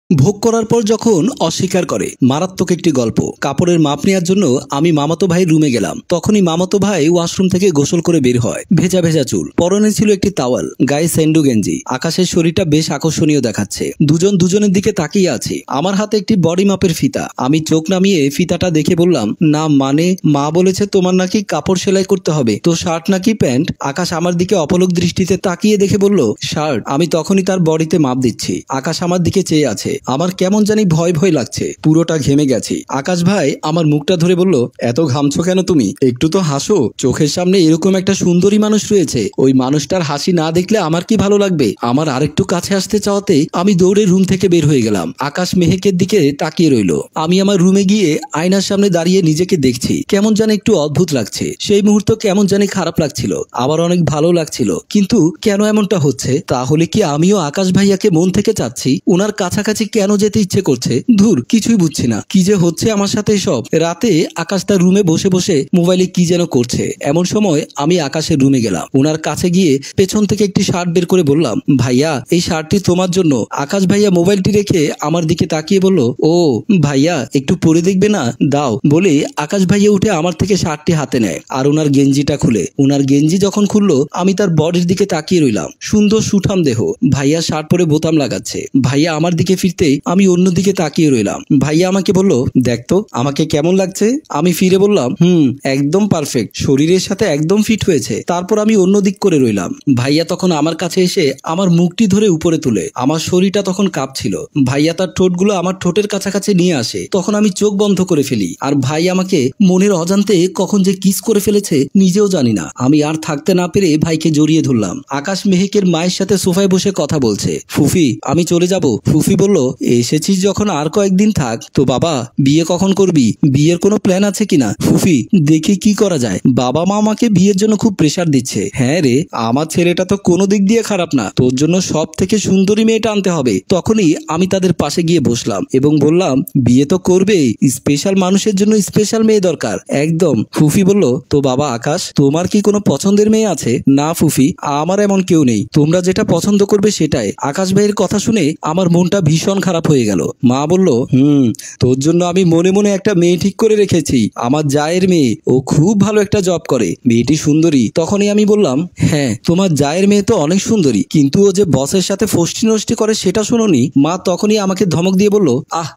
ভোগ করার পর যখন অস্বীকার করে, মারাত্মক একটি গল্প। কাপড়ের মাপ নেওয়ার জন্য আমি মামাতো ভাইয়ের রুমে গেলাম। তখনই মামাতো ভাই ওয়াশরুম থেকে গোসল করে বের হয়, ভেজা ভেজা চুল, পরনে ছিল একটি তাওয়াল, গায়ে স্যান্ডো গেঞ্জি। আকাশের শরীরটা বেশ আকর্ষণীয় দেখাচ্ছে। দুজন দুজনের দিকে তাকিয়ে আছে। আমার হাতে একটি বডি মাপের ফিতা। আমি চোখ নামিয়ে ফিতাটা দেখে বললাম, না মানে মা বলেছে তোমার নাকি কাপড় সেলাই করতে হবে, তো শার্ট নাকি প্যান্ট? আকাশ আমার দিকে অপলক দৃষ্টিতে তাকিয়ে দেখে বলল, শার্ট। আমি তখনই তার বডিতে মাপ দিচ্ছি। আকাশ আমার দিকে চেয়ে আছে। আমার কেমন জানি ভয় ভয় লাগছে, পুরোটা ঘেমে গেছি। আকাশ ভাই আমার মুখটা ধরে বলল, এত ঘামছো কেন তুমি? একটু তো হাসো। চোখের সামনে এরকম একটা সুন্দরী মানুষ রয়েছে, ওই মানুষটার হাসি না দেখলে আমার কি ভালো লাগবে? আমার আরেকটু কাছে আসতে চাওয়াতে আমি দৌড়ে রুম থেকে বের হয়ে গেলাম। আকাশ মেহেকের দিকে তাকিয়ে রইল। আমি আমার রুমে গিয়ে আয়নার সামনে দাঁড়িয়ে নিজেকে দেখছি। কেমন জানি একটু অদ্ভুত লাগছে। সেই মুহূর্ত কেমন জানি খারাপ লাগছিল, আবার অনেক ভালো লাগছিল। কিন্তু কেন এমনটা হচ্ছে? তাহলে কি আমিও আকাশ ভাইয়াকে মন থেকে চাচ্ছি? ওনার কাছাকাছি কেন যেতে ইচ্ছে করছে? ধুর, কিছুই বুঝছি না কি যে হচ্ছে আমার সাথে সব। রাতে আকাশ তার রুমে বসে বসে মোবাইলে কি যেন করছে। এমন সময় আমি আকাশের রুমে গেলাম। ওনার কাছে গিয়ে পেছন থেকে একটি শার্ট বের করে বললাম, ভাইয়া এই শার্টটি তোমার জন্য। আকাশ ভাইয়া মোবাইলটি রেখে আমার দিকে তাকিয়ে বলল, ও ভাইয়া একটু পরে দেখবে না, দাও। বলে আকাশ ভাইয়া উঠে আমার থেকে শার্টটি হাতে নেয় আর ওনার গেঞ্জিটা খুলে। ওনার গেঞ্জি যখন খুললো আমি তার বডির দিকে তাকিয়ে রইলাম। সুন্দর সুঠাম দেহ, ভাইয়া শার্ট পরে বোতাম লাগাচ্ছে। ভাইয়া আমার দিকে ফিরতেই আমি অন্যদিকে তাকিয়ে রইলাম। ভাইয়া আমাকে বলল, দেখ তো আমাকে কেমন লাগছে? আমি ফিরে বললাম, একদম পারফেক্ট, শরীরের সাথে একদম ফিট হয়েছে। তারপর আমি অন্য দিক করে রইলাম। ভাইয়া তখন আমার কাছে এসে আমার মুখটি ধরে উপরে তুলে। আমার শরীরটা তখন কাঁপছিল। ভাইয়া তার ঠোঁটগুলো আমার ঠোঁটের কাছাকাছি নিয়ে আসে। তখন আমি চোখ বন্ধ করে ফেলি। আর ভাই আমাকে মনের অজান্তে কখন যে কিস করে ফেলেছে নিজেও জানি না। আমি আর থাকতে না পেরে ভাইকে জড়িয়ে ধরলাম। আকাশ মেহেকের মায়ের সাথে সোফায় বসে কথা বলছে। ফুফি আমি চলে যাব। ফুফি বলল, এসেছিস যখন আর কয়েকদিন থাক। তো বাবা বিয়ে কখন করবি? বিয়ের কোনো প্ল্যান আছে কিনা? ফুফি দেখি কি করা যায়। বাবা মা আমাকে বিয়ের জন্য খুব প্রেসার দিচ্ছে। হ্যাঁ রে, আমার ছেলেটা তো কোনো দিক দিয়ে খারাপ না, তোর জন্য সব থেকে সুন্দরী মেয়েটা আনতে হবে। তখনই আমি তাদের পাশে গিয়ে বসলাম এবং বললাম, বিয়ে তো করবেই, স্পেশাল মানুষের জন্য স্পেশাল মেয়ে দরকার। একদম। ফুফি বলল, তো বাবা আকাশ তোমার কি কোনো পছন্দের মেয়ে আছে? না ফুফি, আমার এমন কেউ নেই, তোমরা যেটা পছন্দ করবে সেটাই। আকাশ ভাইয়ের কথা শুনে আমার মনটা ভীষণ খারাপ হয়ে গেল। মা বলল, তোর জন্য আমি মনে মনে একটা মেয়ে ঠিক করে রেখেছি, আমার জায়ের মেয়ে। ও খুব ভালো একটা জব করে, মেয়েটি সুন্দরী। তখনই আমি বললাম, হ্যাঁ তোমার জায়ের মেয়ে তো অনেক সুন্দরী, কিন্তু ও যে বসের সাথে ফষ্টি নষ্টি করে সেটা শোনোনি? মা তখনই আমাকে ধমক দিয়ে বলল,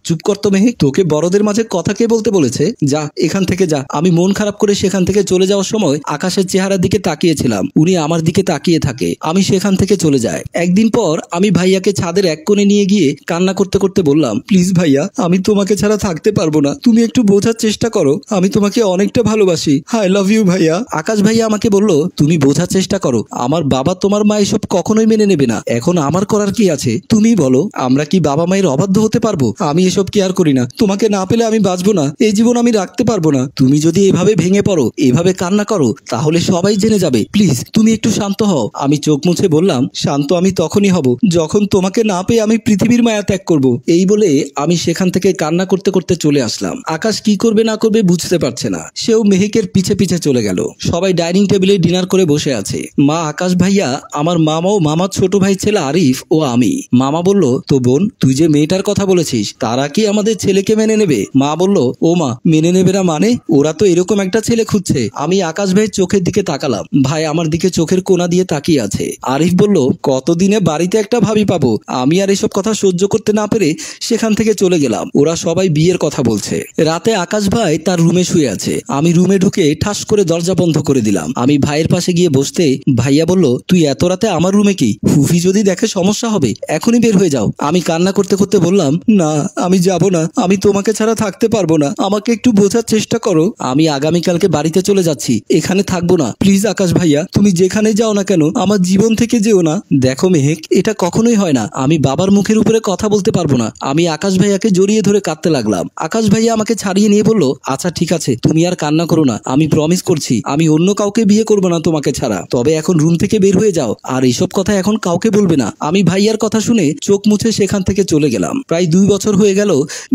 চুপ কর তো মেহে, তোকে বড়দের মাঝে কথা কে বলতে বলেছে? যা এখান থেকে যা। আমি মন খারাপ করে সেখান থেকে চলে যাওয়ার সময় আকাশের চেহারার দিকে তাকিয়েছিলাম। উনি আমার দিকে তাকিয়ে থাকে। আমি সেখান থেকে চলে যাই। একদিন পর আমি ভাইয়াকে ছাদের এক কোণে নিয়ে গিয়ে কান্না করতে করতে বললাম, প্লিজ ভাইয়া আমি তোমাকে ছাড়া থাকতে পারবো না, তুমি একটু বোঝার চেষ্টা করো, আমি তোমাকে অনেকটা ভালোবাসি, আই লাভ ইউ ভাইয়া। আকাশ ভাইয়া আমাকে বলল, তুমি বোঝার চেষ্টা করো, আমার বাবা তোমার মা এসব কখনোই মেনে নেবে না। এখন আমার করার কি আছে তুমি বলো? আমরা কি বাবা মায়ের অবাধ্য হতে পারবো? আমি এসব কেয়ার করি না, তোমাকে না পেলে আমি বাঁচবো না, এই জীবন আমি রাখতে পারবো না। তুমি যদি এভাবে ভেঙে পড়ো, এভাবে কান্না করো, তাহলে সবাই জেনে যাবে। প্লিজ তুমি একটু শান্ত হও। আমি চোখ মুছে বললাম, শান্ত আমি তখনই হব যখন তোমাকে না পেয়ে আমি পৃথিবীর মায়া ত্যাগ করব। এই বলে আমি সেখান থেকে কান্না করতে করতে চলে আসলাম। আকাশ কি করবে না করবে বুঝতে পারছে না, সেও মেহেকের পিছে পিছে চলে গেল। সবাই ডাইনিং টেবিলে ডিনার করে বসে আছে। মা, আকাশ ভাইয়া, আমার মামা ও মামার ছোট ভাই ছেলে আরিফ ও আমি। মামা বলল, তো বোন তুই যে মেয়েটার কথা বলেছিস তারা কি আমাদের ছেলেকে মেনে নেবে? মা বলল, ও মা মেনে নেবে না মানে? ওরা তো এরকম একটা ছেলে খুঁজছে। আমি আকাশ ভাইয়ের চোখের দিকে তাকালাম। ভাই আমার দিকে চোখের কোনা দিয়ে তাকিয়ে আছে। আরিফ বলল, কতদিনে বাড়িতে একটা ভাবি পাবো। আমি আর এসব কথা সহ্য করতে না পেরে সেখান থেকে চলে গেলাম। ওরা সবাই বিয়ের কথা বলছে। রাতে আকাশ ভাই তার রুমে শুয়ে আছে। আমি রুমে ঢুকে ঠাস করে দরজা বন্ধ করে দিলাম। আমি ভাইয়ের পাশে গিয়ে বসতে ভাইয়া বলল, তুই এত রাতে আমার রুমে কি? ফুফি যদি দেখে সমস্যা হবে, এখনই বের হয়ে যাও। আমি কান্না করতে করতে বললাম, না আমি যাব না, আমি তোমাকে ছাড়া থাকতে পারবো না, আমাকে একটু বোঝার চেষ্টা করো। আমি আগামীকালকে বাড়িতে চলে যাচ্ছি, এখানে থাকবো না। প্লিজ আকাশ ভাইয়া তুমি যেখানে যাও না কেন আমার জীবন থেকে যেও না। দেখো মেহেক, এটা কখনোই হয় না, আমি বাবার মুখের উপরে কথা বলতে পারবো না। আমি আকাশ ভাইয়াকে জড়িয়ে ধরে কাঁদতে লাগলাম। আকাশ ভাইয়া আমাকে ছাড়িয়ে নিয়ে বলল, আচ্ছা ঠিক আছে তুমি আর কান্না করো না, আমি প্রমিস করছি আমি অন্য কাউকে বিয়ে করবো না তোমাকে ছাড়া। তবে এখন রুম থেকে বের হয়ে যাও, আর এইসব কথা এখন কাউকে বলবে না। আমি ভাইয়ার কথা শুনে চোখ মুছে সেখান থেকে চলে গেলাম। প্রায় 2 বছর হয়ে গেল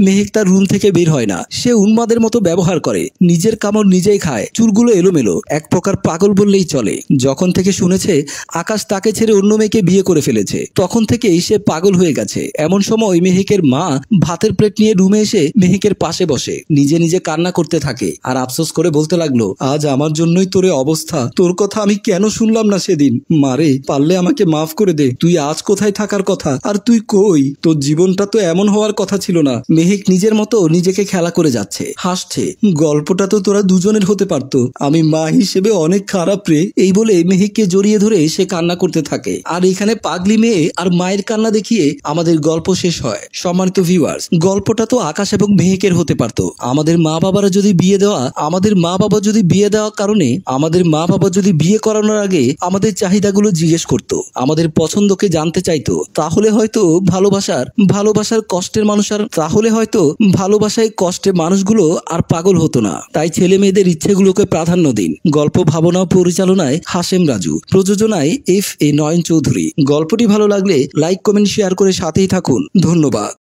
মেহেক তার রুম থেকে বের হয় না। সে উন্মাদের মতো ব্যবহার করে, নিজের কামড় নিজেই খায়, চুলগুলো এলোমেলো, এক প্রকার পাগল বললেই চলে। যখন থেকে শুনেছে আকাশ তাকে ছেড়ে অন্য মেয়েকে বিয়ে করে ফেলেছে, তখন থেকেই সে পাগল হয়ে গেছে। এমন সময় মেহেকের মা ভাতের প্লেট নিয়ে রুমে এসে মেহেকের পাশে বসে নিজে নিজে কান্না করতে থাকে আর আফসোস করে বলতে লাগলো, আজ আমার জন্যই তোর অবস্থা। তোর কথা আমি কেন শুনলাম না সেদিন। মারে, পারলে আমাকে মাফ করে দে। তুই আজ কোথায় থাকার কথা, আর তুই কই? তোর জীবনটা তো এমন হওয়ার কথা ছিল না। মেহেক নিজের মতো নিজেকে খেলা করে যাচ্ছে, হাসছে। গল্পটা তো তোরা দুজনের হতে পারতো। আমি মা হিসেবে অনেক খারাপ রে। এই বলে মেহেককে জড়িয়ে ধরে সে কান্না করতে থাকে। আর এখানে পাগলি মেয়ে আর মায়ের কান্না দেখিয়ে আমাদের গল্প শেষ হয়। সম্মানিত ভিউয়ার্স, গল্পটা তো আকাশ এবং মেহেকের হতে পারতো। আমাদের মা বাবারা যদি বিয়ে দেওয়া কারণে আমাদের মা বাবা যদি বিয়ে করানোর আগে আমাদের চাহিদাগুলো জিজ্ঞেস করতো, আমাদের পছন্দকে জানতে চাইতো, তাহলে হয়তো ভালোবাসায় কষ্টে মানুষগুলো আর পাগল হতো না। তাই ছেলে মেয়েদের ইচ্ছেগুলোকে প্রাধান্য দিন। গল্প ভাবনা ও পরিচালনায় হাশেম রাজু, প্রযোজনায় FA নয়ন চৌধুরী। গল্পটি ভালো লাগলে লাইক, কমেন্ট, শেয়ার করে সাথেই থাকুন। ধন্যবাদ।